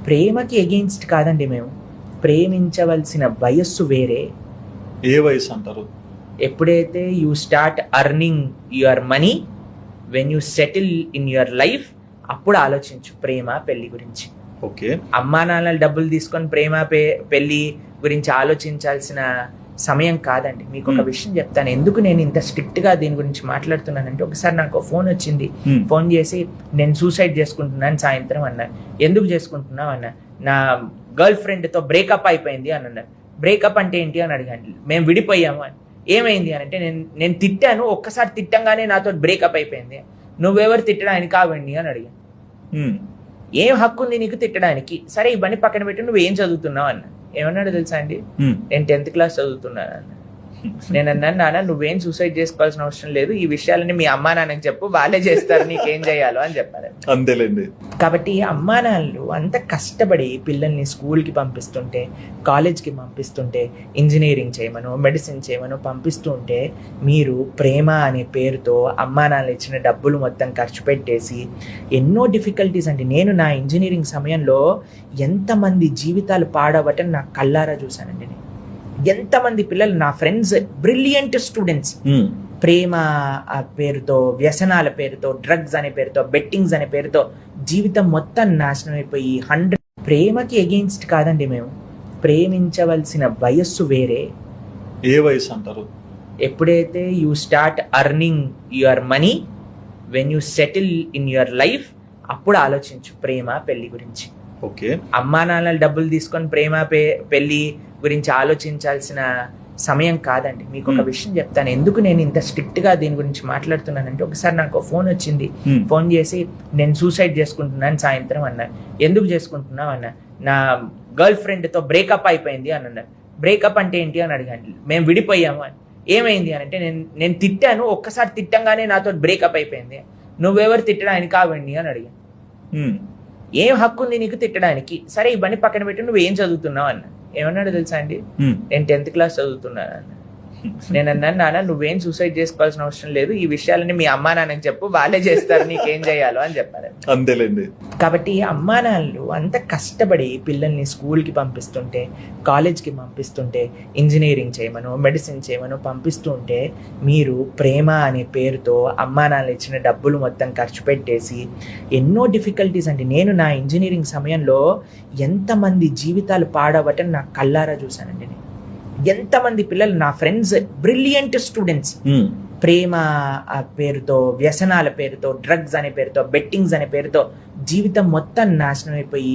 ప్రేమకి ఎగెయిన్స్ట్ కాదండి మేము. ప్రేమించవలసిన వయస్సు వేరే. ఏ వయసు అంటారు? ఎప్పుడైతే you start earning your money, when you settle in your life, అప్పుడు ఆలోచించు ప్రేమ పెళ్లి గురించి. ఓకే. అమ్మా నాన్నలు డబ్బులు తీసుకొని ప్రేమ పెళ్లి గురించి ఆలోచించాల్సిన సమయం కాదండి. మీకు ఒక విషయం చెప్తాను, ఎందుకు నేను ఇంత స్ట్రిక్ట్ గా దీని గురించి మాట్లాడుతున్నానంటే, ఒకసారి నాకు ఫోన్ వచ్చింది. ఫోన్ చేసి నేను సూసైడ్ చేసుకుంటున్నాను సాయంత్రం అన్నారు. ఎందుకు చేసుకుంటున్నావు అన్నా. నా గర్ల్ ఫ్రెండ్ తో బ్రేకప్ అయిపోయింది అని అన్నారు. బ్రేకప్ అంటే ఏంటి అని అడిగాను. మేము విడిపోయాము అని. ఏమైంది అని అంటే, నేను తిట్టాను, ఒక్కసారి తిట్టంగానే నాతో బ్రేకప్ అయిపోయింది. నువ్వెవరు తిట్టడానికి కావండి అని అడిగాను. ఏం హక్కు ఉంది నీకు తిట్టడానికి? సరే ఇవన్నీ పక్కన పెట్టి నువ్వు ఏం చదువుతున్నావు అన్న. ఏమన్నాడు తెలుసా అండి, నేను 10th క్లాస్ చదువుతున్నాను అన్న. నేను అన్నాను, నాన్న నువ్వేం సూసైడ్ చేసుకోవాల్సిన అవసరం లేదు, ఈ విషయాలని మీ అమ్మా నాన్నకి చెప్పు, వాళ్ళే చేస్తారు నీకేం చేయాలో అని చెప్పారు. అంతేలేండి. కాబట్టి అమ్మా నాన్నలు అంత కష్టపడి పిల్లల్ని స్కూల్కి పంపిస్తుంటే, కాలేజ్కి పంపిస్తుంటే, ఇంజనీరింగ్ చేయమను, మెడిసిన్ చేయమను పంపిస్తూ ఉంటే, మీరు ప్రేమ అనే పేరుతో అమ్మా నాన్నలు ఇచ్చిన డబ్బులు మొత్తం ఖర్చు పెట్టేసి ఎన్నో డిఫికల్టీస్ అండి. నేను నా ఇంజనీరింగ్ సమయంలో ఎంతమంది జీవితాలు పాడవటం నా కళ్ళారా చూశానండి. ఎంతమంది పిల్లలు, నా ఫ్రెండ్స్, బ్రిలియంట్ స్టూడెంట్స్, ప్రేమ పేరుతో, వ్యసనాల పేరుతో, డ్రగ్స్ అనే పేరుతో, బెట్టింగ్స్ అనే పేరుతో జీవితం మొత్తం నాశనం అయిపోయి ప్రేమకి ఎగెయిన్స్ట్ కాదండి మేము. ప్రేమించవలసిన వయస్సు వేరే. ఏ వయసు అంటారు? ఎప్పుడైతే you start earning your money, when you settle in your life, అప్పుడు ఆలోచించు ప్రేమ పెళ్లి గురించి. ఓకే. అమ్మా నాన్నలు డబ్బులు తీసుకొని ప్రేమ పెళ్లి గురించి ఆలోచించాల్సిన సమయం కాదండి. మీకు ఒక విషయం చెప్తాను, ఎందుకు నేను ఇంత స్ట్రిక్ట్ గా దీని గురించి మాట్లాడుతున్నానంటే, ఒకసారి నాకు ఫోన్ వచ్చింది. ఫోన్ చేసి నేను సూసైడ్ చేసుకుంటున్నాను సాయంత్రం అన్నారు. ఎందుకు చేసుకుంటున్నావు అన్నా. నా గర్ల్ ఫ్రెండ్ తో బ్రేకప్ అయిపోయింది అని అన్నారు. బ్రేకప్ అంటే ఏంటి అని అడిగాను. మేము విడిపోయాము అని. ఏమైంది అని అంటే, నేను తిట్టాను, ఒక్కసారి తిట్టంగానే నాతో బ్రేకప్ అయిపోయింది. నువ్వెవరు తిట్టడానికి కావండి అని అడిగాను. ఏం హక్కు ఉంది నీకు తిట్టడానికి? సరే ఇవన్నీ పక్కన పెట్టి నువ్వు ఏం చదువుతున్నావు అన్న. ఏమన్నాడు తెలుసా అండి, నేను 10th క్లాస్ చదువుతున్నాను అన్న. నేను అన్నాను, నాన్న నువ్వేం సూసైడ్ చేసుకోవాల్సిన అవసరం లేదు, ఈ విషయాలని మీ అమ్మా నాన్నకి చెప్పు, వాళ్ళే చేస్తారు నీకేం చేయాలో అని చెప్పారు. అంతేలేండి. కాబట్టి అమ్మా నాన్నలు అంత కష్టపడి పిల్లల్ని స్కూల్కి పంపిస్తుంటే, కాలేజ్కి పంపిస్తుంటే, ఇంజనీరింగ్ చేయమను, మెడిసిన్ చేయమను పంపిస్తూ ఉంటే, మీరు ప్రేమ అనే పేరుతో అమ్మా నాన్నలు ఇచ్చిన డబ్బులు మొత్తం ఖర్చు పెట్టేసి ఎన్నో డిఫికల్టీస్ అండి. నేను నా ఇంజనీరింగ్ సమయంలో ఎంతమంది జీవితాలు పాడవటం నా కళ్ళారా చూశానండి. ఎంతమంది పిల్లలు, నా ఫ్రెండ్స్, బ్రిలియంట్ స్టూడెంట్స్, ప్రేమ పేరుతో, వ్యసనాల పేరుతో, డ్రగ్స్ అనే పేరుతో, బెట్టింగ్స్ అనే పేరుతో జీవితం మొత్తం నాశనం అయిపోయి